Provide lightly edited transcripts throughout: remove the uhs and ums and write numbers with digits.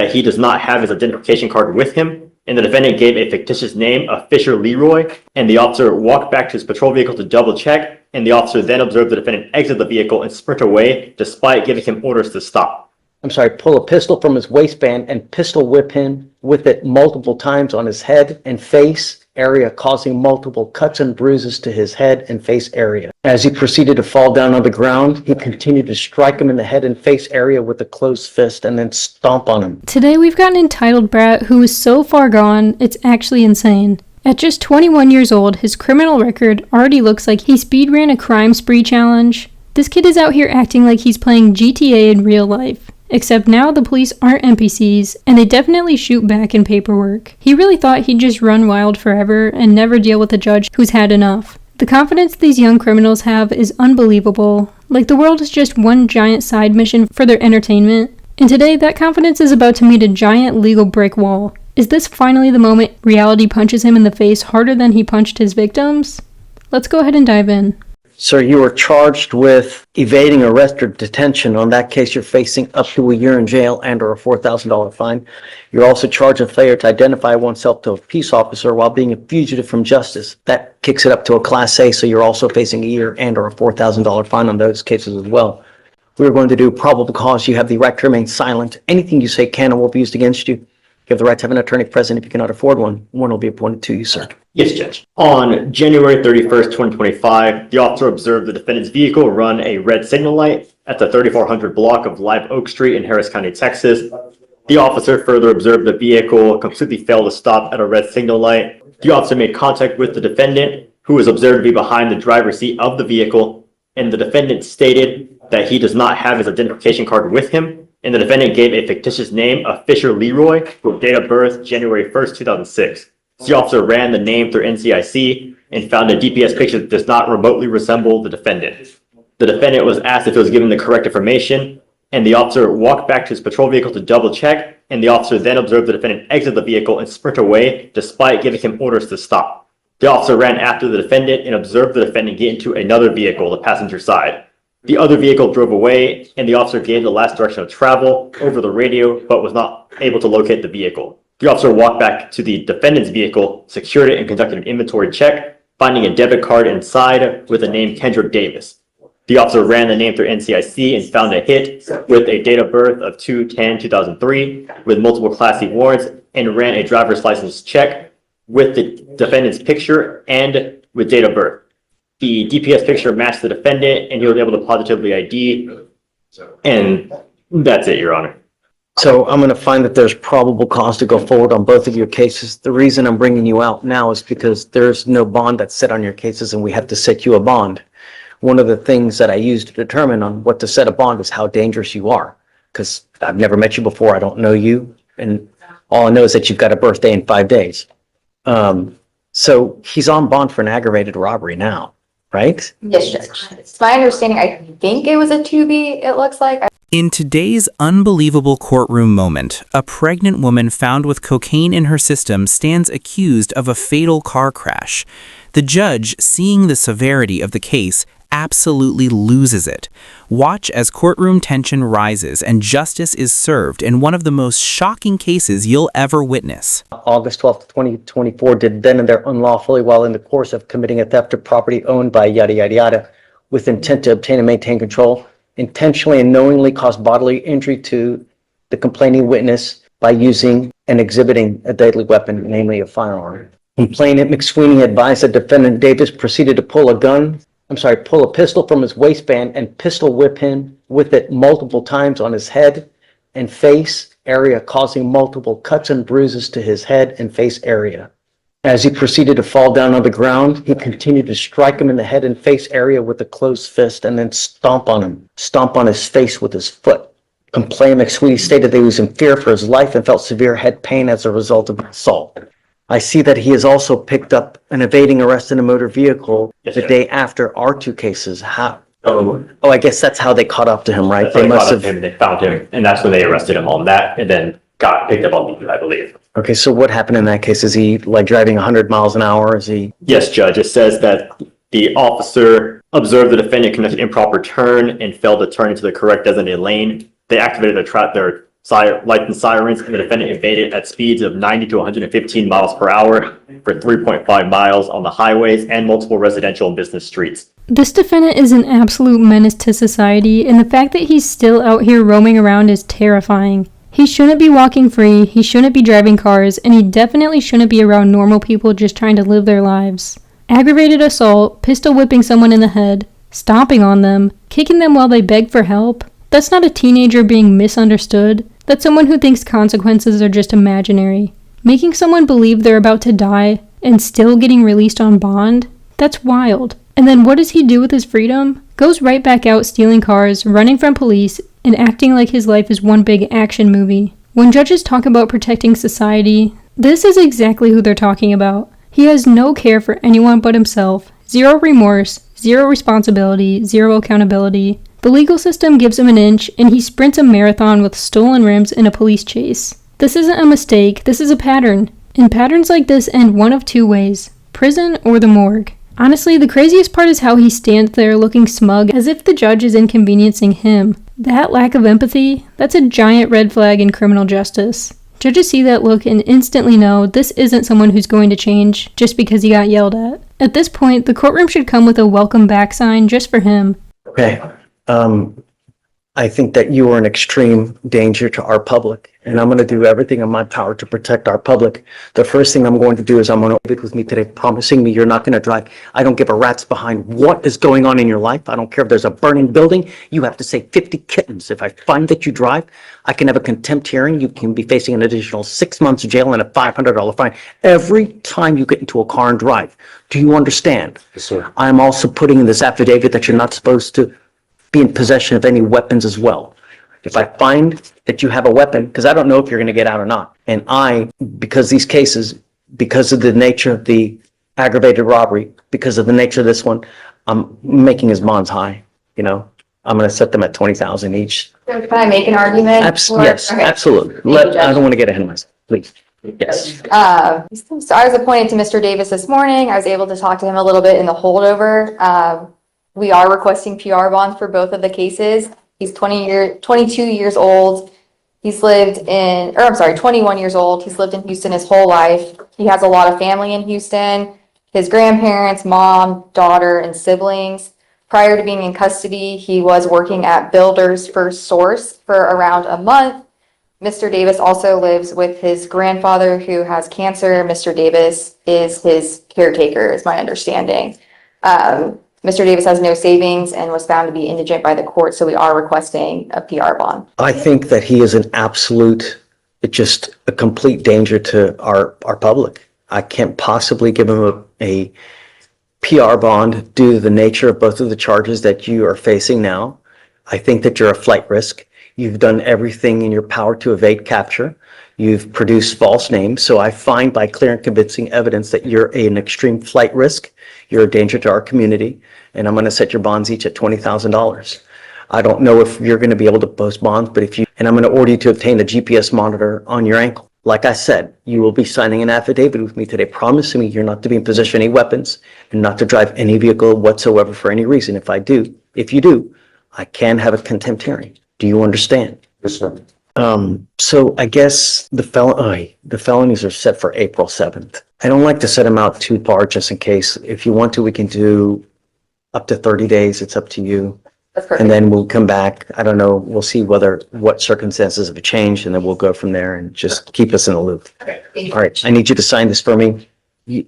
that he does not have his identification card with him, and the defendant gave a fictitious name of Fisher Leroy, and the officer walked back to his patrol vehicle to double check, and the officer then observed the defendant exit the vehicle and sprint away despite giving him orders to stop. Pull a pistol from his waistband and pistol whip him with it multiple times on his head and face area, causing multiple cuts and bruises to his head and face area. As he proceeded to fall down on the ground, he continued to strike him in the head and face area with a closed fist and then stomp on him. Today we've got an entitled brat who is so far gone, it's actually insane. At just 21 years old, his criminal record already looks like he speed ran a crime spree challenge. This kid is out here acting like he's playing GTA in real life. Except now the police aren't NPCs, and they definitely shoot back in paperwork. He really thought he'd just run wild forever and never deal with a judge who's had enough. The confidence these young criminals have is unbelievable, like the world is just one giant side mission for their entertainment. And today, that confidence is about to meet a giant legal brick wall. Is this finally the moment reality punches him in the face harder than he punched his victims? Let's go ahead and dive in. Sir, you are charged with evading arrest or detention. On that case, you're facing up to a year in jail and or a $4,000 fine. You're also charged with failure to identify oneself to a peace officer while being a fugitive from justice. That kicks it up to a Class A, so you're also facing a year and or a $4,000 fine on those cases as well. We're going to do probable cause. You have the right to remain silent. Anything you say can and will be used against you. You have the right to have an attorney present if you cannot afford one. One will be appointed to you, sir. Yes, Judge. On January 31st, 2025, the officer observed the defendant's vehicle run a red signal light at the 3400 block of Live Oak Street in Harris County, Texas. The officer further observed the vehicle completely failed to stop at a red signal light. The officer made contact with the defendant, who was observed to be behind the driver's seat of the vehicle, and the defendant stated that he does not have his identification card with him, and the defendant gave a fictitious name of Fisher Leroy, with date of birth January 1st, 2006. The officer ran the name through NCIC and found a DPS picture that does not remotely resemble the defendant. The defendant was asked if he was given the correct information, and the officer walked back to his patrol vehicle to double check, and the officer then observed the defendant exit the vehicle and sprint away despite giving him orders to stop. The officer ran after the defendant and observed the defendant get into another vehicle, the passenger side. The other vehicle drove away, and the officer gave the last direction of travel over the radio, but was not able to locate the vehicle. The officer walked back to the defendant's vehicle, secured it, and conducted an inventory check, finding a debit card inside with the name Kendrick Davis. The officer ran the name through NCIC and found a hit with a date of birth of 2/10/2003 with multiple Class C warrants, and ran a driver's license check with the defendant's picture and with date of birth. The DPS picture matched the defendant, and he was able to positively ID, and that's it, Your Honor. So I'm going to find that there's probable cause to go forward on both of your cases. The reason I'm bringing you out now is because there's no bond that's set on your cases, and we have to set you a bond. One of the things that I use to determine on what to set a bond is how dangerous you are, because I've never met you before. I don't know you, and all I know is that you've got a birthday in 5 days. So he's on bond for an aggravated robbery now, right? Yes, Judge. It's my understanding, I think it was a 2B, it looks like. In today's unbelievable courtroom moment, a pregnant woman found with cocaine in her system stands accused of a fatal car crash. The judge, seeing the severity of the case, absolutely loses it. Watch as courtroom tension rises and justice is served in one of the most shocking cases you'll ever witness. August 12th, 2024, did then and there unlawfully while in the course of committing a theft of property owned by yada yada yada with intent to obtain and maintain control, intentionally and knowingly cause bodily injury to the complaining witness by using and exhibiting a deadly weapon, namely a firearm. Complainant McSweeney advised that defendant Davis proceeded to pull a pistol from his waistband and pistol whip him with it multiple times on his head and face area, causing multiple cuts and bruises to his head and face area. As he proceeded to fall down on the ground, he continued to strike him in the head and face area with a closed fist and then stomp on his face with his foot. Complainant McSweeney stated that he was in fear for his life and felt severe head pain as a result of the assault. I see that he has also picked up an evading arrest in a motor vehicle the day after our two cases. How? Oh, I guess that's how they caught up to him, right? They must have him. They found him, and that's when they arrested him on that, and then got picked up on me, I believe. Okay, so what happened in that case? Is he like driving 100 miles an hour? Is he? Yes, Judge. It says that the officer observed the defendant conduct an improper turn and failed to turn into the correct designated lane. They activated their lights and sirens, and the defendant evaded at speeds of 90 to 115 miles per hour for 3.5 miles on the highways and multiple residential and business streets. This defendant is an absolute menace to society, and the fact that he's still out here roaming around is terrifying. He shouldn't be walking free, he shouldn't be driving cars, and he definitely shouldn't be around normal people just trying to live their lives. Aggravated assault, pistol whipping someone in the head, stomping on them, kicking them while they beg for help. That's not a teenager being misunderstood. That's someone who thinks consequences are just imaginary. Making someone believe they're about to die and still getting released on bond? That's wild. And then what does he do with his freedom? Goes right back out stealing cars, running from police, and acting like his life is one big action movie. When judges talk about protecting society, this is exactly who they're talking about. He has no care for anyone but himself, zero remorse, zero responsibility, zero accountability. The legal system gives him an inch, and he sprints a marathon with stolen rims in a police chase. This isn't a mistake, this is a pattern. And patterns like this end one of two ways: prison or the morgue. Honestly, the craziest part is how he stands there looking smug as if the judge is inconveniencing him. That lack of empathy, that's a giant red flag in criminal justice. Judges see that look and instantly know this isn't someone who's going to change just because he got yelled at. At this point, the courtroom should come with a welcome back sign just for him. Okay. I think that you are an extreme danger to our public, and I'm going to do everything in my power to protect our public. The first thing I'm going to do is I'm going to be with me today, promising me you're not going to drive. I don't give a rat's behind what is going on in your life. I don't care if there's a burning building. You have to say 50 kittens. If I find that you drive, I can have a contempt hearing. You can be facing an additional 6 months jail and a $500 fine every time you get into a car and drive. Do you understand? Yes, sir. I'm also putting in this affidavit that you're not supposed to be in possession of any weapons as well. If I find that you have a weapon, because I don't know if you're going to get out or not, and because these cases, because of the nature of the aggravated robbery, because of the nature of this one, I'm making his bonds high, I'm going to set them at $20,000 each. So can I make an argument? Yes, Okay. absolutely. Thank you, I Judge. don't want to get ahead of myself, please. Yes. So I was appointed to Mr. Davis this morning. I was able to talk to him a little bit in the holdover. We are requesting PR bonds for both of the cases. He's 22 years old. 21 years old. He's lived in Houston his whole life. He has a lot of family in Houston. His grandparents, mom, daughter, and siblings. Prior to being in custody, he was working at Builders First Source for around a month. Mr. Davis also lives with his grandfather who has cancer. Mr. Davis is his caretaker, is my understanding. Mr. Davis has no savings and was found to be indigent by the court, so we are requesting a PR bond. I think that he is an absolute, just a complete danger to our public. I can't possibly give him a PR bond due to the nature of both of the charges that you are facing now. I think that you're a flight risk. You've done everything in your power to evade capture. You've produced false names. So I find by clear and convincing evidence that you're an extreme flight risk. You're a danger to our community. And I'm going to set your bonds each at $20,000. I don't know if you're going to be able to post bonds, but and I'm going to order you to obtain a GPS monitor on your ankle. Like I said, you will be signing an affidavit with me today, promising me you're not to be in possession of any weapons and not to drive any vehicle whatsoever for any reason. If you do, I can have a contempt hearing. Do you understand? Yes, sir. So I guess the felonies are set for April 7th. I don't like to set them out too far just in case. If you want to, we can do up to 30 days. It's up to you. That's perfect. And then we'll come back. I don't know. We'll see what circumstances have changed, and then we'll go from there and just keep us in the loop. Okay, thank you. All right. I need you to sign this for me.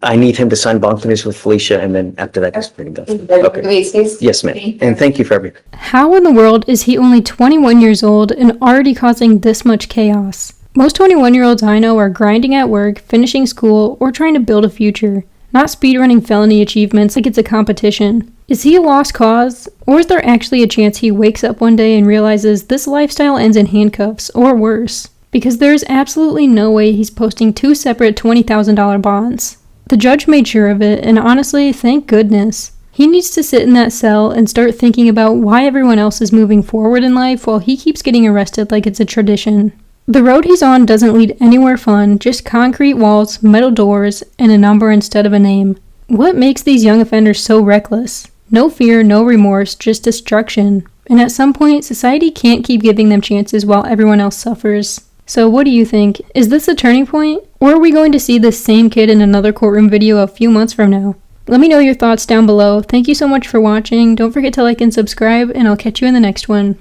I need him to sign bond finish with Felicia, and then after that, just bring it done. Okay. Can we excuse? Yes, ma'am. And thank you for everything. How in the world is he only 21 years old and already causing this much chaos? Most 21-year-olds I know are grinding at work, finishing school, or trying to build a future, not speedrunning felony achievements like it's a competition. Is he a lost cause? Or is there actually a chance he wakes up one day and realizes this lifestyle ends in handcuffs, or worse? Because there's absolutely no way he's posting two separate $20,000 bonds. The judge made sure of it, and honestly, thank goodness. He needs to sit in that cell and start thinking about why everyone else is moving forward in life while he keeps getting arrested like it's a tradition. The road he's on doesn't lead anywhere fun, just concrete walls, metal doors, and a number instead of a name. What makes these young offenders so reckless? No fear, no remorse, just destruction. And at some point, society can't keep giving them chances while everyone else suffers. So what do you think? Is this a turning point? Or are we going to see this same kid in another courtroom video a few months from now? Let me know your thoughts down below. Thank you so much for watching. Don't forget to like and subscribe, and I'll catch you in the next one.